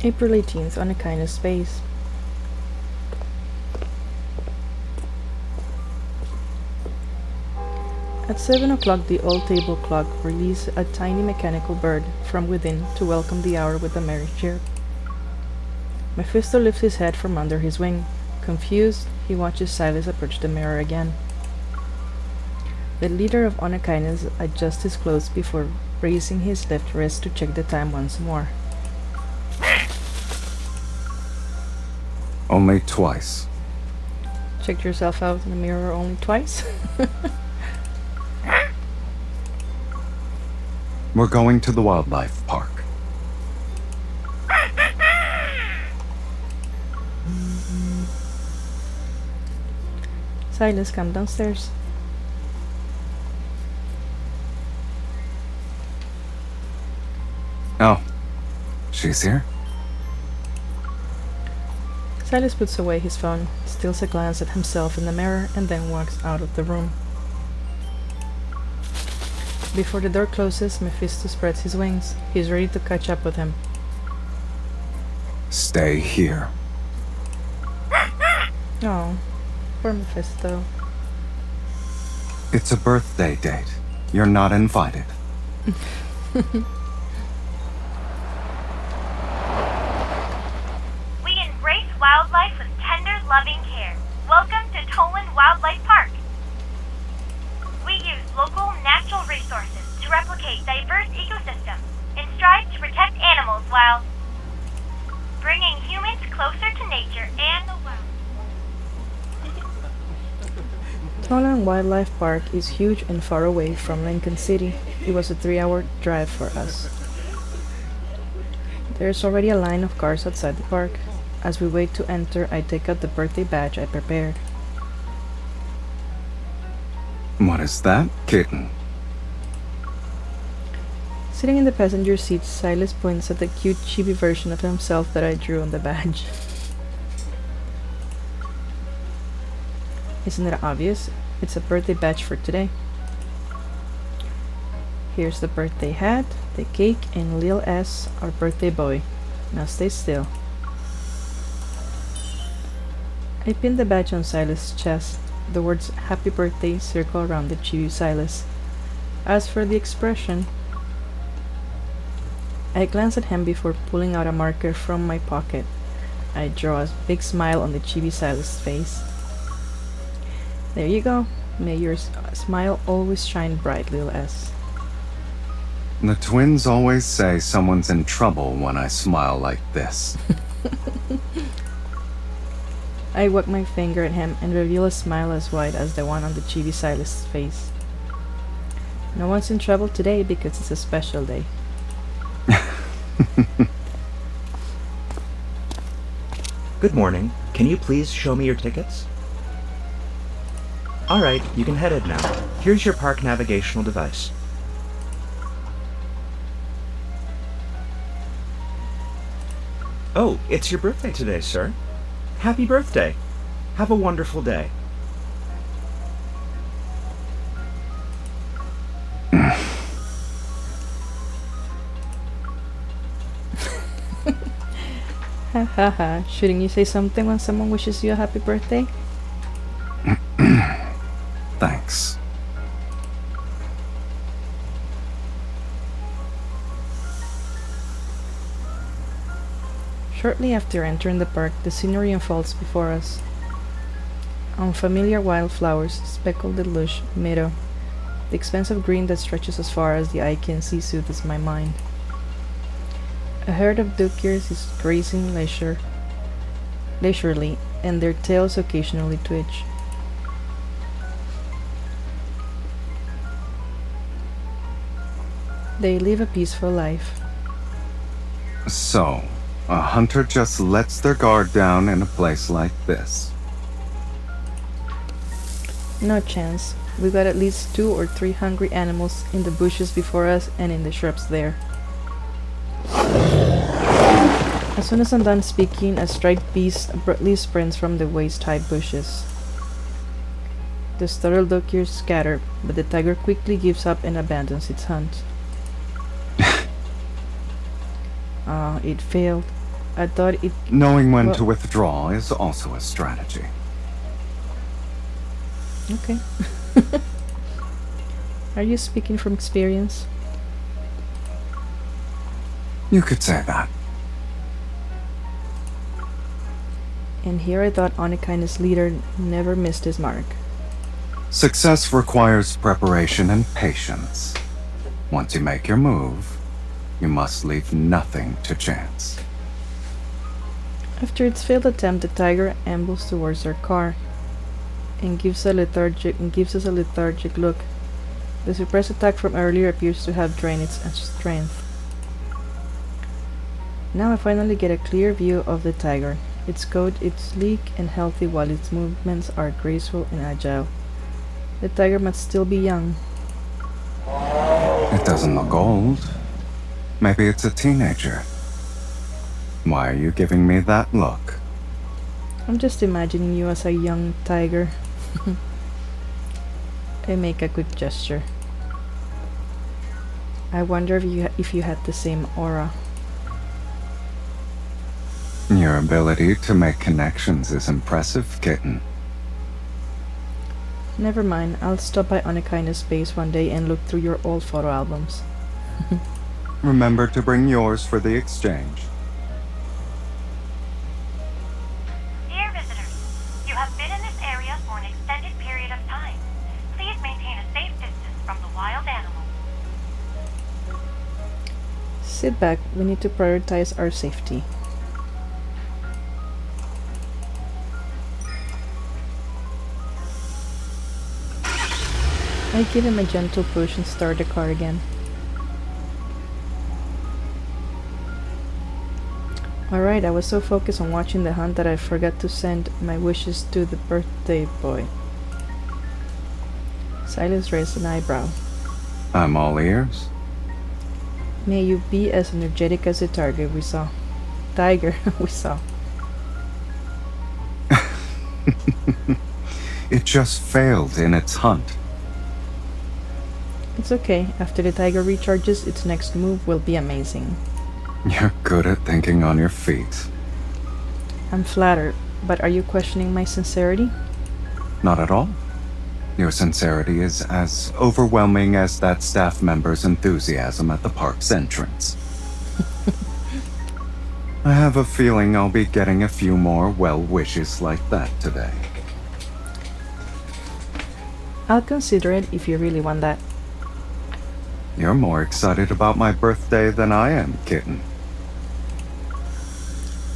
April 18th on a kind of space. At 7 o'clock the old table clock released a tiny mechanical bird from within to welcome the hour with a merry chirp. Mephisto lifts his head from under his wing. Confused, he watches Sylus approach the mirror again. The leader of Onakines adjusts his clothes before raising his left wrist to check the time once more. Only twice. Checked yourself out in the mirror only twice? We're going to the wildlife park. Sylus, come downstairs. Oh, she's here? Sylus puts away his phone, steals a glance at himself in the mirror, and then walks out of the room. Before the door closes, Mephisto spreads his wings. He's ready to catch up with him. Stay here. Oh, poor Mephisto. It's a birthday date. You're not invited. We embrace wildlife with tender, loving care. Welcome to Toland Wildlife Park. We use local natural resources to replicate diverse ecosystems and strive to protect animals while bringing humans closer to nature and the wild. Toland Wildlife Park is huge and far away from Lincoln City. It was a 3-hour drive for us. There's already a line of cars outside the park. As we wait to enter, I take out the birthday badge I prepared. What is that, kitten? Sitting in the passenger seat, Sylus points at the cute chibi version of himself that I drew on the badge. Isn't it obvious? It's a birthday badge for today. Here's the birthday hat, the cake, and Lil S, our birthday boy. Now stay still. I pin the badge on Sylus' chest. The words Happy Birthday circle around the chibi Sylus. As for the expression, I glance at him before pulling out a marker from my pocket. I draw a big smile on the chibi Sylus' face. There you go. May your smile always shine bright, Lil S. The twins always say someone's in trouble when I smile like this. I wag my finger at him and reveal a smile as wide as the one on the chibi Sylus' face. No one's in trouble today because it's a special day. Good morning. Can you please show me your tickets? Alright, you can head in now. Here's your park navigational device. Oh, it's your birthday today, sir. Happy birthday. Have a wonderful day. Ha ha ha. Shouldn't you say something when someone wishes you a happy birthday? Thanks. Shortly after entering the park, the scenery unfolds before us. Unfamiliar wildflowers speckle the lush meadow. The expansive green that stretches as far as the eye can see soothes my mind. A herd of duck ears is grazing leisurely, and their tails occasionally twitch. They live a peaceful life. So, a hunter just lets their guard down in a place like this. No chance. We've got at least 2 or 3 hungry animals in the bushes before us and in the shrubs there. As soon as I'm done speaking, a striped beast abruptly sprints from the waist-high bushes. The startled duck ears scatter, but the tiger quickly gives up and abandons its hunt. Ah, it failed. I thought it... Knowing when Well- to withdraw is also a strategy. Okay. Are you speaking from experience? You could say that. And here I thought Onikaina's leader never missed his mark. Success requires preparation and patience. Once you make your move, you must leave nothing to chance. After its failed attempt, the tiger ambles towards our car and gives us a lethargic look. The suppressed attack from earlier appears to have drained its strength. Now I finally get a clear view of the tiger. Its coat is sleek and healthy while its movements are graceful and agile. The tiger must still be young. It doesn't look old. Maybe it's a teenager. Why are you giving me that look? I'm just imagining you as a young tiger. I make a quick gesture. I wonder if you had the same aura. Your ability to make connections is impressive, kitten. Never mind, I'll stop by Onikaina's base one day and look through your old photo albums. Remember to bring yours for the exchange. Dear visitors, you have been in this area for an extended period of time. Please maintain a safe distance from the wild animals. Sit back, we need to prioritize our safety. I give him a gentle push and start the car again. Alright, I was so focused on watching the hunt that I forgot to send my wishes to the birthday boy. Sylus raised an eyebrow. I'm all ears. May you be as energetic as the tiger we saw. It just failed in its hunt. It's okay, after the tiger recharges, its next move will be amazing. You're good at thinking on your feet. I'm flattered, but are you questioning my sincerity? Not at all. Your sincerity is as overwhelming as that staff member's enthusiasm at the park's entrance. I have a feeling I'll be getting a few more well wishes like that today. I'll consider it if you really want that. You're more excited about my birthday than I am, kitten.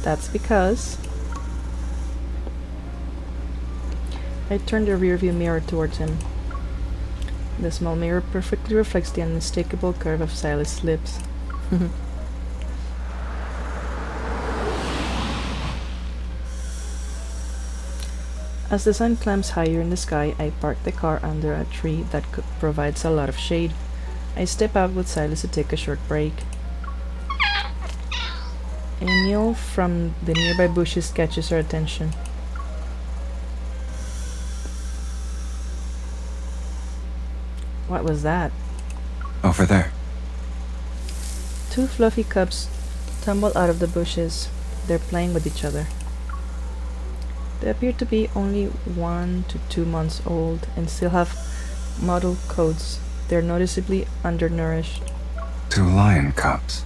That's because... I turned the rearview mirror towards him. The small mirror perfectly reflects the unmistakable curve of Sylus' lips. As the sun climbs higher in the sky, I park the car under a tree that provides a lot of shade. I step out with Sylus to take a short break. A meal from the nearby bushes catches our attention. What was that? Over there. Two fluffy cubs tumble out of the bushes. They're playing with each other. They appear to be only 1 to 2 months old and still have mottled coats. They're noticeably undernourished. 2 lion cubs.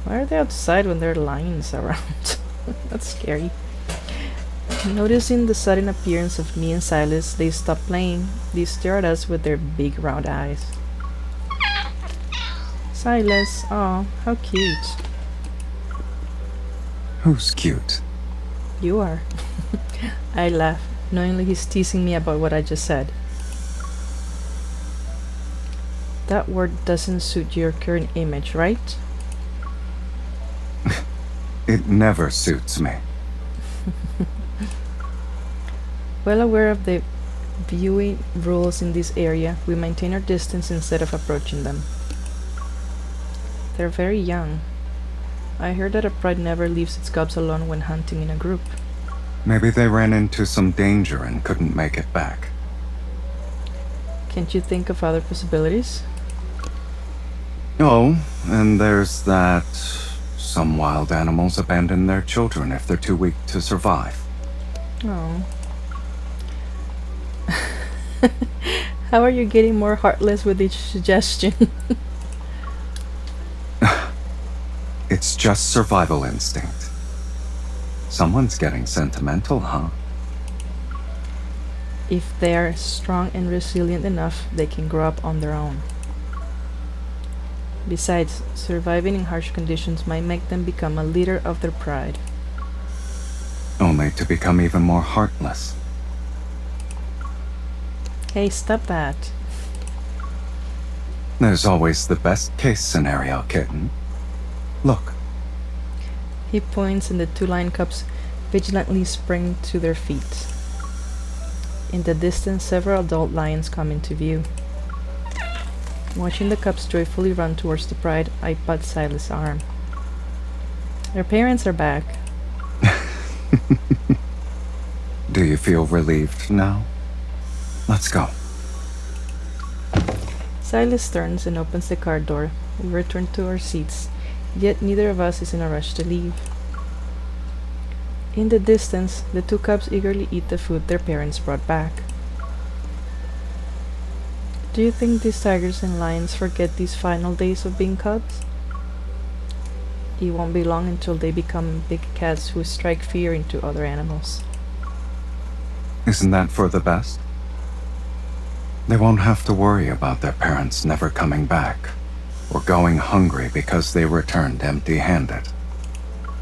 Why are they outside when there are lions around? That's scary. Noticing the sudden appearance of me and Sylus, they stop playing. They stare at us with their big round eyes. Sylus, aw, how cute. Who's cute? You are. I laugh, knowing he's teasing me about what I just said. That word doesn't suit your current image, right? It never suits me. Well aware of the viewing rules in this area, we maintain our distance instead of approaching them. They're very young. I heard that a pride never leaves its cubs alone when hunting in a group. Maybe they ran into some danger and couldn't make it back. Can't you think of other possibilities? Oh, and there's that some wild animals abandon their children if they're too weak to survive. Oh. How are you getting more heartless with each suggestion? It's just survival instinct. Someone's getting sentimental, huh? If they're strong and resilient enough, they can grow up on their own. Besides, surviving in harsh conditions might make them become a leader of their pride. Only to become even more heartless. Hey, stop that. There's always the best case scenario, kitten. Look, He points and the two lion cubs vigilantly spring to their feet. In the distance, several adult lions come into view. Watching the cubs joyfully run towards the pride, I pat Sylus' arm. Their parents are back. do you feel relieved now? Let's go. Sylus turns and opens the car door. We return to our seats, yet neither of us is in a rush to leave. In the distance, the two cubs eagerly eat the food their parents brought back. Do you think these tigers and lions forget these final days of being cubs? It won't be long until they become big cats who strike fear into other animals. Isn't that for the best? They won't have to worry about their parents never coming back, or going hungry because they returned empty-handed.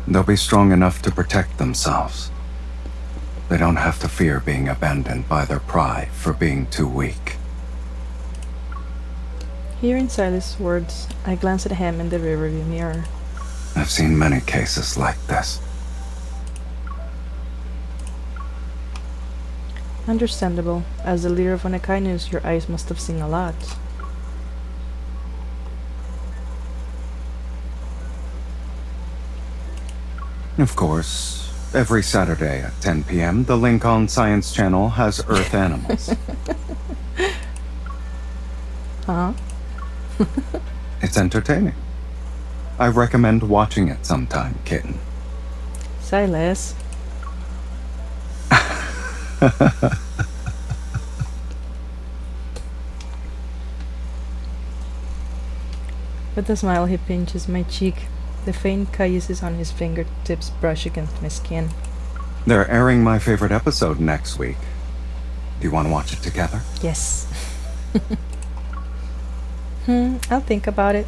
They'll be strong enough to protect themselves. They don't have to fear being abandoned by their pride for being too weak. Hearing Sylus' words, I glance at him in the rearview mirror. I've seen many cases like this. Understandable. As the leader of an Echinus, your eyes must have seen a lot. Of course, every Saturday at 10 p.m., the Lincoln Science Channel has Earth animals. Huh? It's entertaining. I recommend watching it sometime, kitten. Sylus. With a smile, he pinches my cheek. The faint caresses on his fingertips brush against my skin. They're airing my favorite episode next week. Do you want to watch it together? Yes. I'll think about it.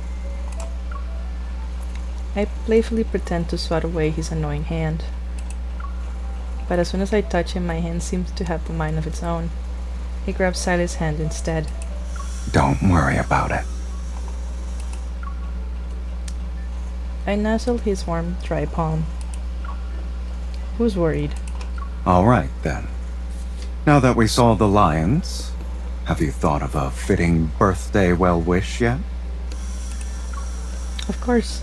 I playfully pretend to swat away his annoying hand. But as soon as I touch him, my hand seems to have a mind of its own. He grabs Sylus' hand instead. Don't worry about it. I nuzzle his warm, dry palm. Who's worried? All right, then. Now that we saw the lions, have you thought of a fitting birthday well-wish yet? Of course.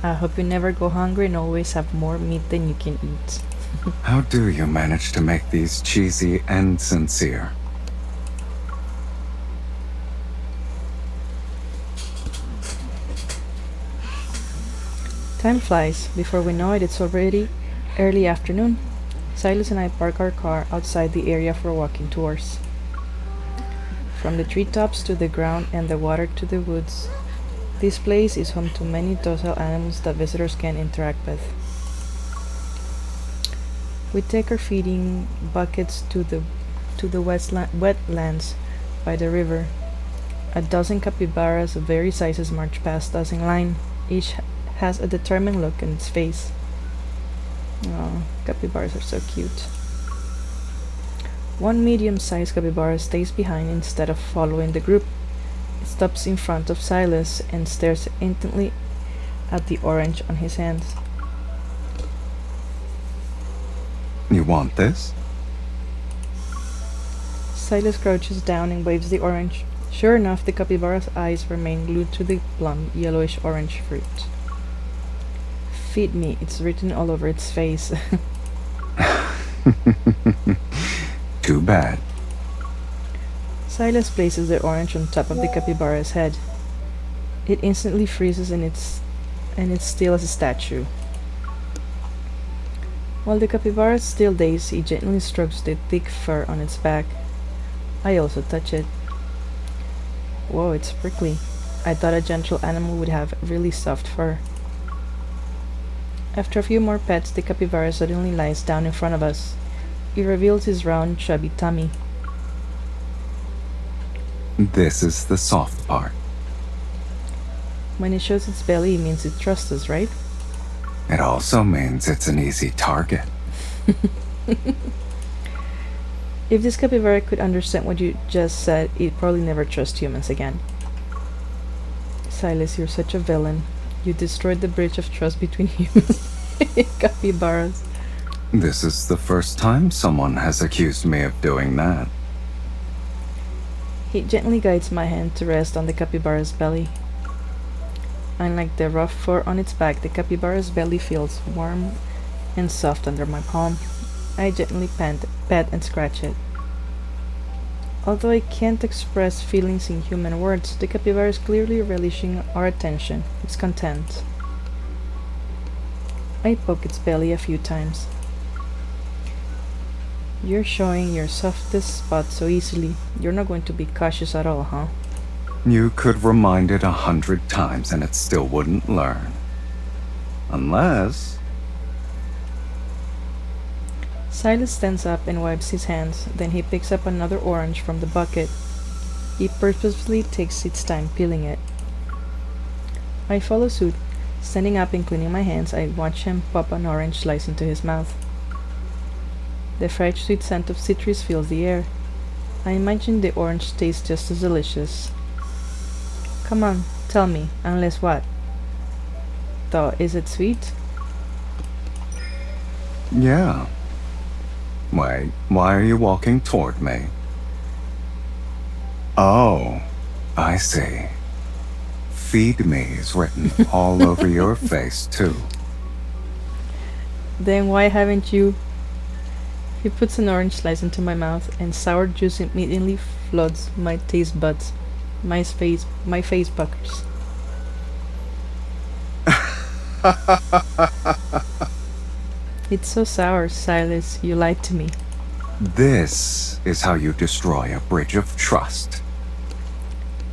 I hope you never go hungry and always have more meat than you can eat. How do you manage to make these cheesy and sincere? Time flies. Before we know it, it's already early afternoon. Sylus and I park our car outside the area for walking tours. From the treetops to the ground and the water to the woods, this place is home to many docile animals that visitors can interact with. We take our feeding buckets to the wetlands by the river. A dozen capybaras of various sizes march past us in line. Each has a determined look in its face. Oh, capybaras are so cute. One medium-sized capybara stays behind instead of following the group. It stops in front of Sylus and stares intently at the orange on his hands. You want this? Sylus crouches down and waves the orange. Sure enough, the capybara's eyes remain glued to the plump, yellowish-orange fruit. Feed me, it's written all over its face. Too bad. Sylus places the orange on top of the capybara's head. It instantly freezes and it's still as a statue. While the capybara is still dazed, he gently strokes the thick fur on its back. I also touch it. Whoa, it's prickly. I thought a gentle animal would have really soft fur. After a few more pets, the capybara suddenly lies down in front of us. It reveals his round, chubby tummy. This is the soft part. When it shows its belly, it means it trusts us, right? It also means it's an easy target. If this capybara could understand what you just said, it'd probably never trust humans again. Sylus, you're such a villain. You destroyed the bridge of trust between humans and capybaras. This is the first time someone has accused me of doing that. He gently guides my hand to rest on the capybara's belly. Unlike the rough fur on its back, the capybara's belly feels warm and soft under my palm. I gently pet and scratch it. Although I can't express feelings in human words, the capybara is clearly relishing our attention. It's content. I poke its belly a few times. You're showing your softest spot so easily. You're not going to be cautious at all, huh? You could remind it 100 times and it still wouldn't learn. Unless... Sylus stands up and wipes his hands, then he picks up another orange from the bucket. He purposefully takes its time peeling it. I follow suit. Standing up and cleaning my hands, I watch him pop an orange slice into his mouth. The fresh sweet scent of citrus fills the air. I imagine the orange tastes just as delicious. Come on, tell me, unless what? Though, is it sweet? Yeah. Wait, why are you walking toward me? Oh, I see. Feed me is written all over your face, too. Then why haven't you? He puts an orange slice into my mouth, and sour juice immediately floods my taste buds. My face puckers. It's so sour, Sylus. You lied to me. This is how you destroy a bridge of trust.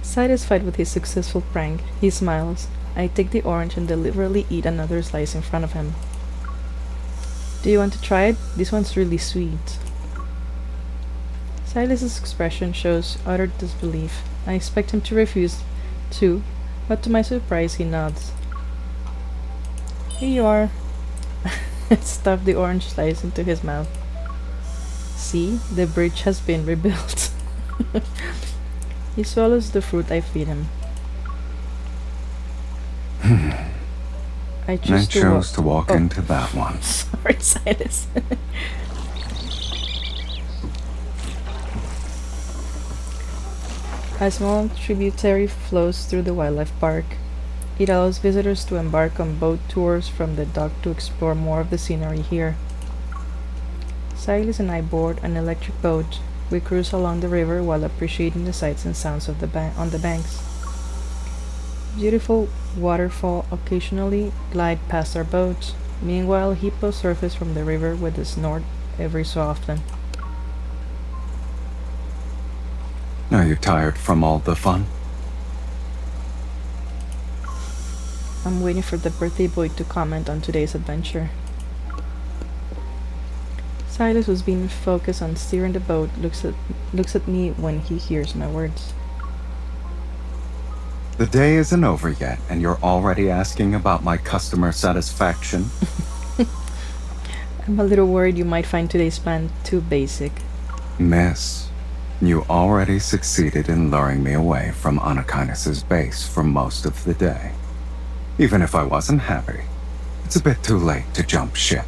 Satisfied with his successful prank, he smiles. I take the orange and deliberately eat another slice in front of him. Do you want to try it? This one's really sweet. Sylus's expression shows utter disbelief. I expect him to refuse too, but to my surprise he nods. Here you are. I stuff the orange slice into his mouth. See, the bridge has been rebuilt. He swallows the fruit I feed him. I chose to walk oh. into that one. Sorry, Sylus. A small tributary flows through the wildlife park. It allows visitors to embark on boat tours from the dock to explore more of the scenery here. Sylus and I board an electric boat. We cruise along the river while appreciating the sights and sounds of on the banks. Beautiful waterfall occasionally glide past our boat. Meanwhile, hippos surface from the river with a snort every so often. Are you tired from all the fun? I'm waiting for the birthday boy to comment on today's adventure. Sylus, who's been focused on steering the boat, looks at me when he hears my words. The day isn't over yet, and you're already asking about my customer satisfaction? I'm a little worried you might find today's plan too basic. Miss, you already succeeded in luring me away from Anakinus's base for most of the day. Even if I wasn't happy, it's a bit too late to jump ship.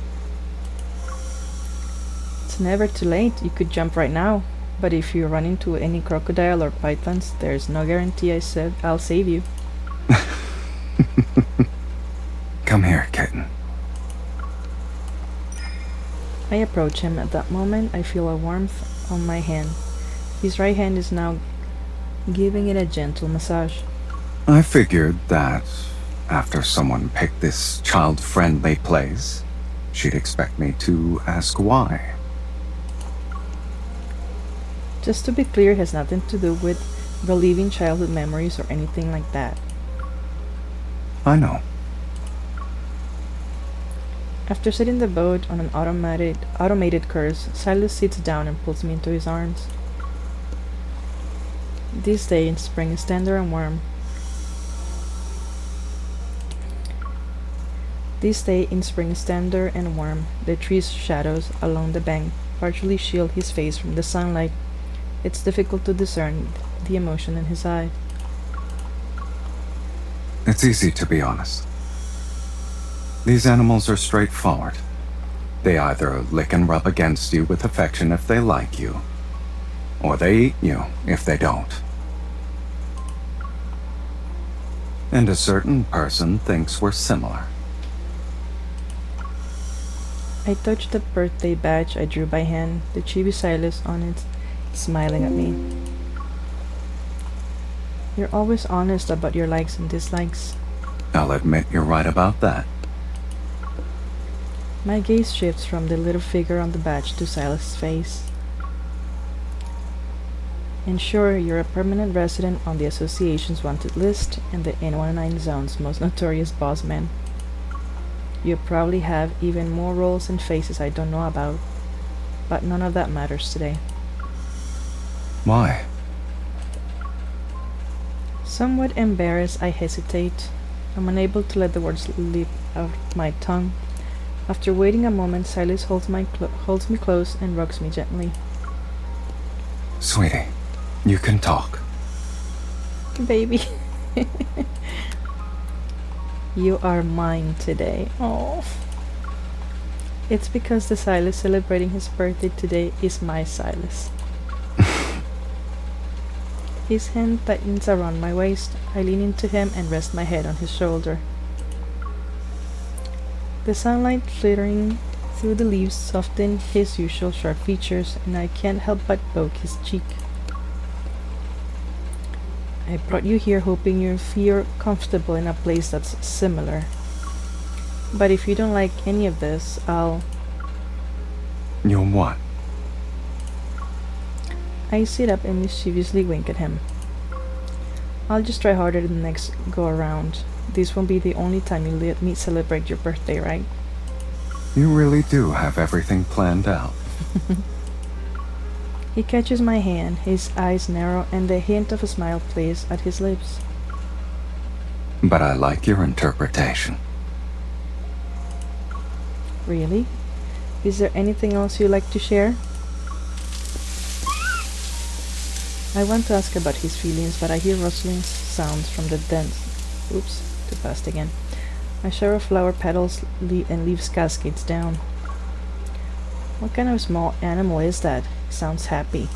It's never too late. You could jump right now. But if you run into any crocodile or pythons, there's no guarantee I'll save you. Come here, kitten. I approach him. At that moment, I feel a warmth on my hand. His right hand is now giving it a gentle massage. I figured that after someone picked this child-friendly place, she'd expect me to ask why. Just to be clear, it has nothing to do with reliving childhood memories or anything like that. I know. After setting the boat on an automated course, Sylus sits down and pulls me into his arms. This day in spring is tender and warm. This day in spring is tender and warm. The trees' shadows along the bank partially shield his face from the sunlight. It's difficult to discern the emotion in his eye. It's easy to be honest. These animals are straightforward. They either lick and rub against you with affection if they like you, or they eat you if they don't. And a certain person thinks we're similar. I touched the birthday badge I drew by hand, the chibi Sylus on it, smiling at me. You're always honest about your likes and dislikes. I'll admit you're right about that. My gaze shifts from the little figure on the badge to Silas' face. And sure, you're a permanent resident on the association's wanted list and the N19 zone's most notorious boss man. You probably have even more roles and faces I don't know about, but none of that matters today. Why? Somewhat embarrassed, I hesitate. I'm unable to let the words leap out my tongue. After waiting a moment, Silas holds me close and rocks me gently. Sweetie, you can talk. Baby. You are mine today. Oh. It's because the Silas celebrating his birthday today is my Silas. His hand tightens around my waist. I lean into him and rest my head on his shoulder. The sunlight filtering through the leaves softens his usual sharp features, and I can't help but poke his cheek. I brought you here hoping you'll feel comfortable in a place that's similar. But if you don't like any of this, You'll what? I sit up and mischievously wink at him. I'll just try harder the next go around. This won't be the only time you let me celebrate your birthday, right? You really do have everything planned out. He catches my hand, his eyes narrow, and the hint of a smile plays at his lips. But I like your interpretation. Really? Is there anything else you'd like to share? I want to ask about his feelings, but I hear rustling sounds from the dense... Oops, too fast again. A shower of flower petals and leaves cascades down. What kind of small animal is that? Sounds happy.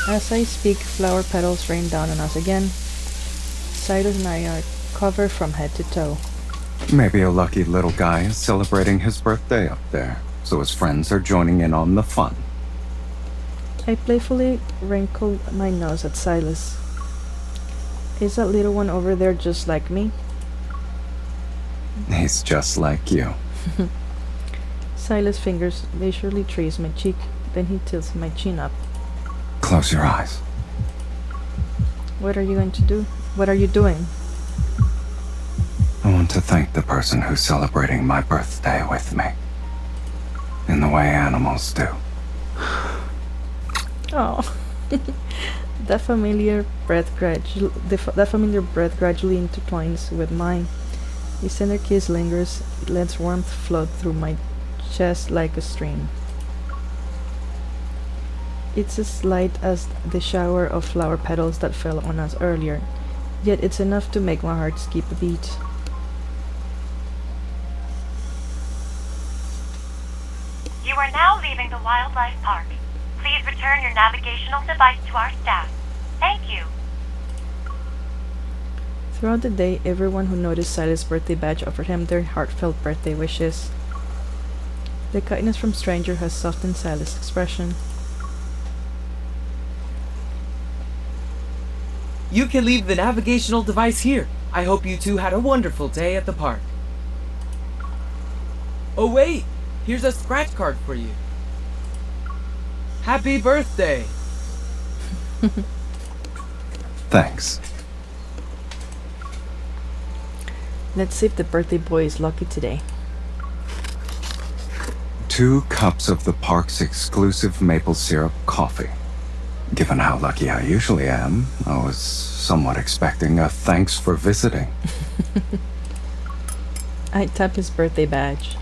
As I speak, flower petals rain down on us again. Silas and I are covered from head to toe. Maybe a lucky little guy is celebrating his birthday up there, so his friends are joining in on the fun. I playfully wrinkled my nose at Silas. Is that little one over there just like me? He's just like you. Silas' fingers leisurely trace my cheek, then he tilts my chin up. Close your eyes. What are you going to do? What are you doing? I want to thank the person who's celebrating my birthday with me. In the way animals do. Oh. That familiar breath gradually intertwines with mine. His tender kiss lingers, it lets warmth flow through my chest like a stream. It's as light as the shower of flower petals that fell on us earlier, yet it's enough to make my heart skip a beat. You are now leaving the wildlife park. Please return your navigational device to our staff. Thank you. Throughout the day, everyone who noticed Silas' birthday badge offered him their heartfelt birthday wishes. The kindness from stranger has softened Silas' expression. You can leave the navigational device here. I hope you two had a wonderful day at the park. Oh wait, here's a scratch card for you. Happy birthday! Thanks. Let's see if the birthday boy is lucky today. 2 cups of the park's exclusive maple syrup coffee. Given how lucky I usually am, I was somewhat expecting a thanks for visiting. I tap his birthday badge.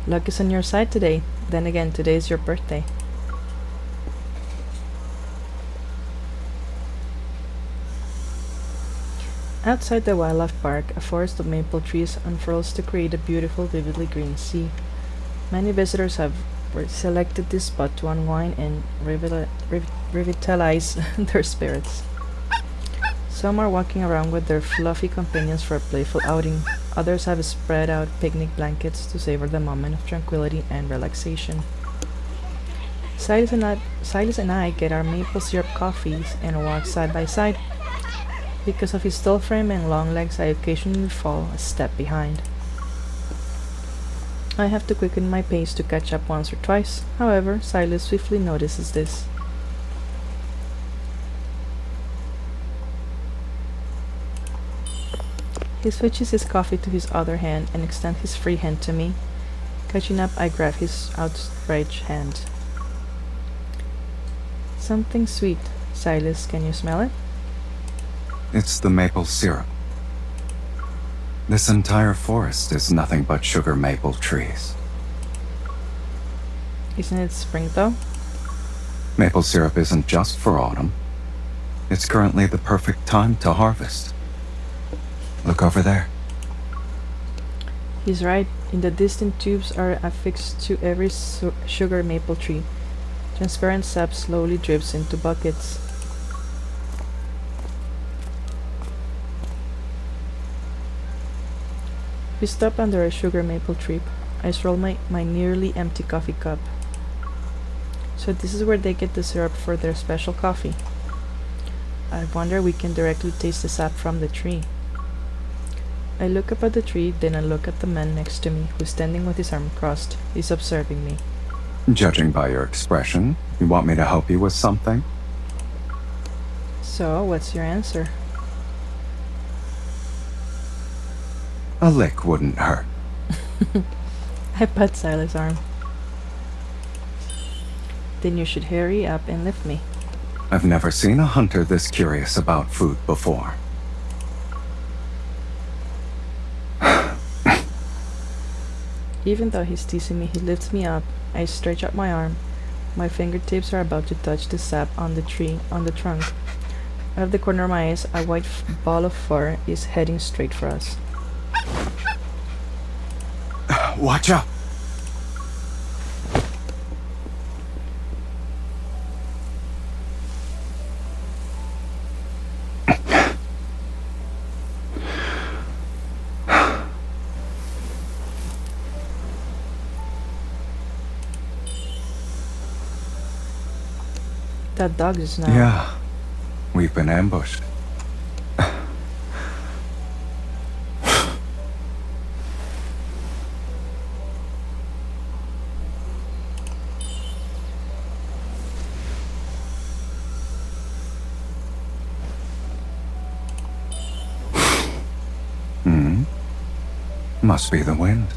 Luck is on your side today. Then again, today is your birthday. Outside the wildlife park, a forest of maple trees unfurls to create a beautiful, vividly green sea. Many visitors have selected this spot to unwind and revitalize their spirits. Some are walking around with their fluffy companions for a playful outing. Others have spread out picnic blankets to savor the moment of tranquility and relaxation. Silas and I get our maple syrup coffees and walk side by side. Because of his tall frame and long legs, I occasionally fall a step behind. I have to quicken my pace to catch up once or twice. However, Sylus swiftly notices this. He switches his coffee to his other hand and extends his free hand to me. Catching up, I grab his outstretched hand. Something sweet. Sylus, can you smell it? It's the maple syrup. This entire forest is nothing but sugar maple trees. Isn't it spring though? Maple syrup isn't just for autumn. It's currently the perfect time to harvest. Look over there. He's right. In the distant tubes are affixed to every sugar maple tree. Transparent sap slowly drips into buckets. We stop under a sugar maple tree. I swirl my nearly empty coffee cup. So this is where they get the syrup for their special coffee. I wonder we can directly taste the sap from the tree. I look up at the tree, then I look at the man next to me, who's standing with his arm crossed. He's observing me. Judging by your expression, you want me to help you with something? So, what's your answer? A lick wouldn't hurt. I pat Sylus' arm. Then you should hurry up and lift me. I've never seen a hunter this curious about food before. Even though he's teasing me, he lifts me up. I stretch out my arm. My fingertips are about to touch the sap on the trunk. Out of the corner of my eyes, a white ball of fur is heading straight for us. Watch out! That dog is now. Yeah, we've been ambushed. Must be the wind.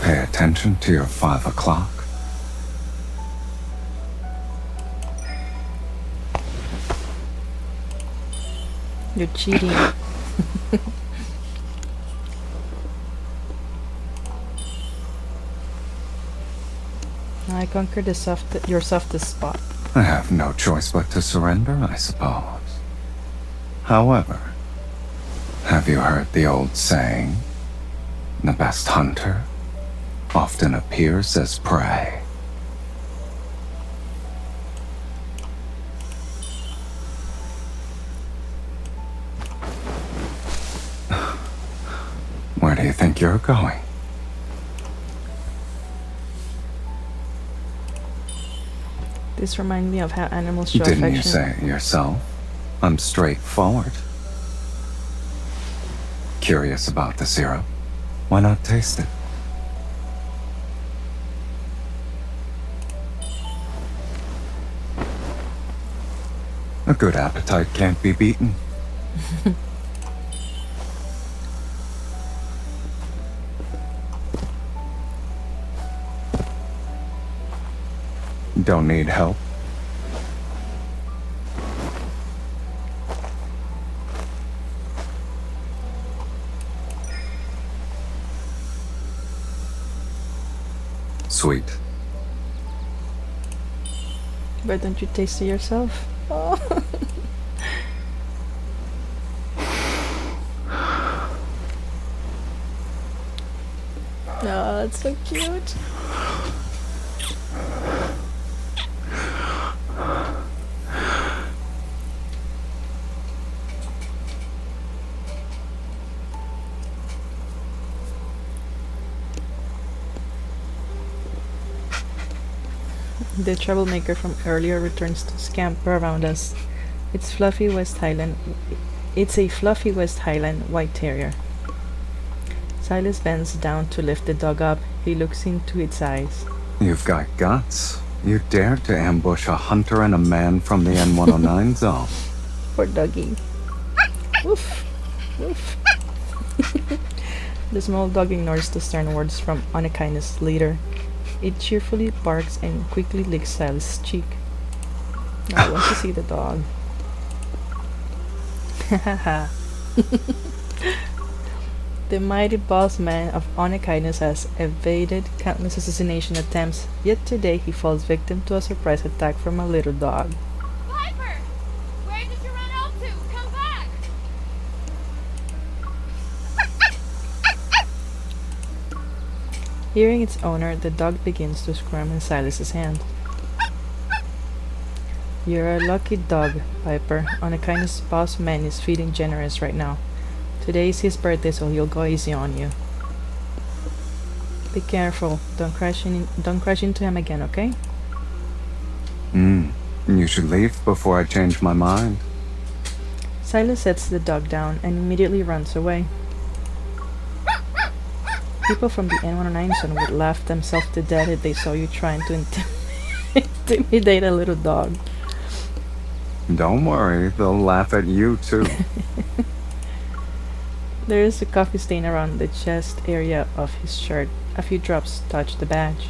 Pay attention to your 5 o'clock. You're cheating. I conquered your softest spot. I have no choice but to surrender, I suppose. However, have you heard the old saying? The best hunter often appears as prey. Where do you think you're going? This reminds me of how animals show Didn't affection. you say it yourself? I'm straightforward. Curious about the syrup? Why not taste it? A good appetite can't be beaten. Don't need help? Sweet. Why don't you taste it yourself? Oh. Oh, that's so cute. The troublemaker from earlier returns to scamper around us. It's a fluffy West Highland White Terrier. Silas bends down to lift the dog up. He looks into its eyes. You've got guts. You dared to ambush a hunter and a man from the N109 zone. Poor doggy. Woof. Woof. The small dog ignores the stern words from Anakaina's leader. It cheerfully barks and quickly licks Silas' cheek. I want to see the dog. The mighty boss man of Onakainas has evaded countless assassination attempts, yet today he falls victim to a surprise attack from a little dog. Piper! Where did you run off to? Come back! Hearing its owner, the dog begins to squirm in Silas's hand. You're a lucky dog, Piper. Onakaina's boss man is feeling generous right now. Today is his birthday, so he'll go easy on you. Be careful. Don't crash into him again, okay? You should leave before I change my mind. Silas sets the dog down and immediately runs away. People from the N109 zone would laugh themselves to death if they saw you trying to intimidate a little dog. Don't worry, they'll laugh at you too. There is a coffee stain around the chest area of his shirt. A few drops touch the badge.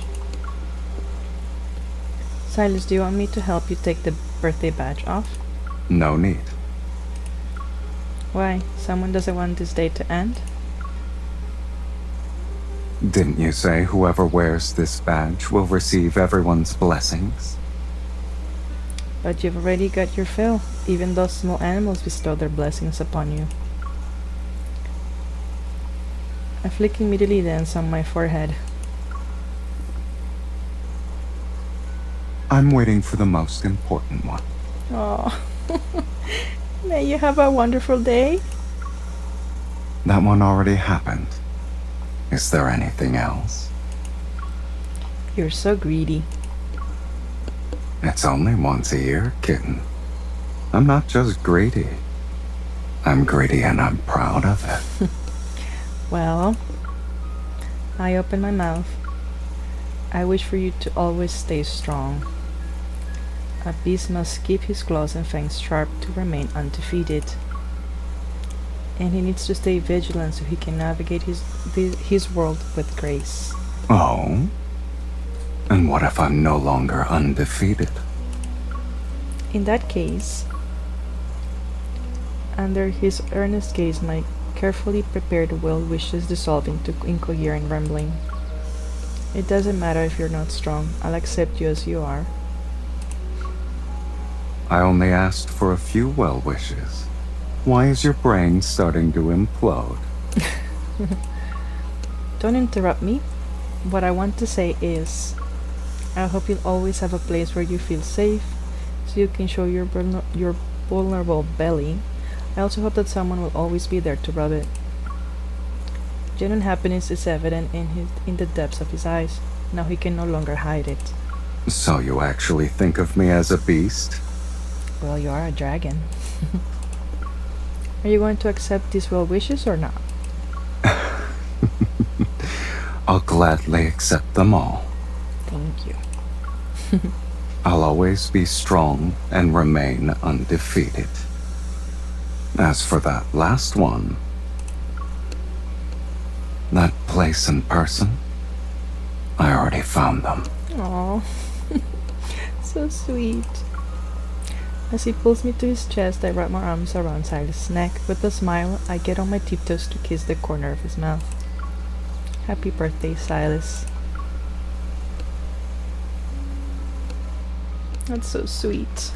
Silas, do you want me to help you take the birthday badge off? No need. Why? Someone doesn't want this day to end? Didn't you say whoever wears this badge will receive everyone's blessings? But you've already got your fill. Even those small animals bestow their blessings upon you. A flick immediately lands on my forehead. I'm waiting for the most important one. Oh, may you have a wonderful day. That one already happened. Is there anything else? You're so greedy. It's only once a year, kitten. I'm not just greedy. I'm greedy and I'm proud of it. Well, I open my mouth. I wish for you to always stay strong. A beast must keep his claws and fangs sharp to remain undefeated. And he needs to stay vigilant so he can navigate his world with grace. Oh? And what if I'm no longer undefeated? In that case, under his earnest gaze, my carefully prepared will wishes dissolve into incoherent rambling. It doesn't matter if you're not strong. I'll accept you as you are. I only asked for a few well wishes. Why is your brain starting to implode? Don't interrupt me. What I want to say is, I hope you'll always have a place where you feel safe, so you can show your vulnerable belly. I also hope that someone will always be there to rub it. Genuine happiness is evident in the depths of his eyes. Now he can no longer hide it. So you actually think of me as a beast? Well, you are a dragon. Are you going to accept these well wishes or not? I'll gladly accept them all. Thank you. I'll always be strong and remain undefeated. As for that last one, that place and person, I already found them. Aww. So sweet. As he pulls me to his chest, I wrap my arms around Silas' neck. With a smile, I get on my tiptoes to kiss the corner of his mouth. Happy birthday, Sylus. That's so sweet.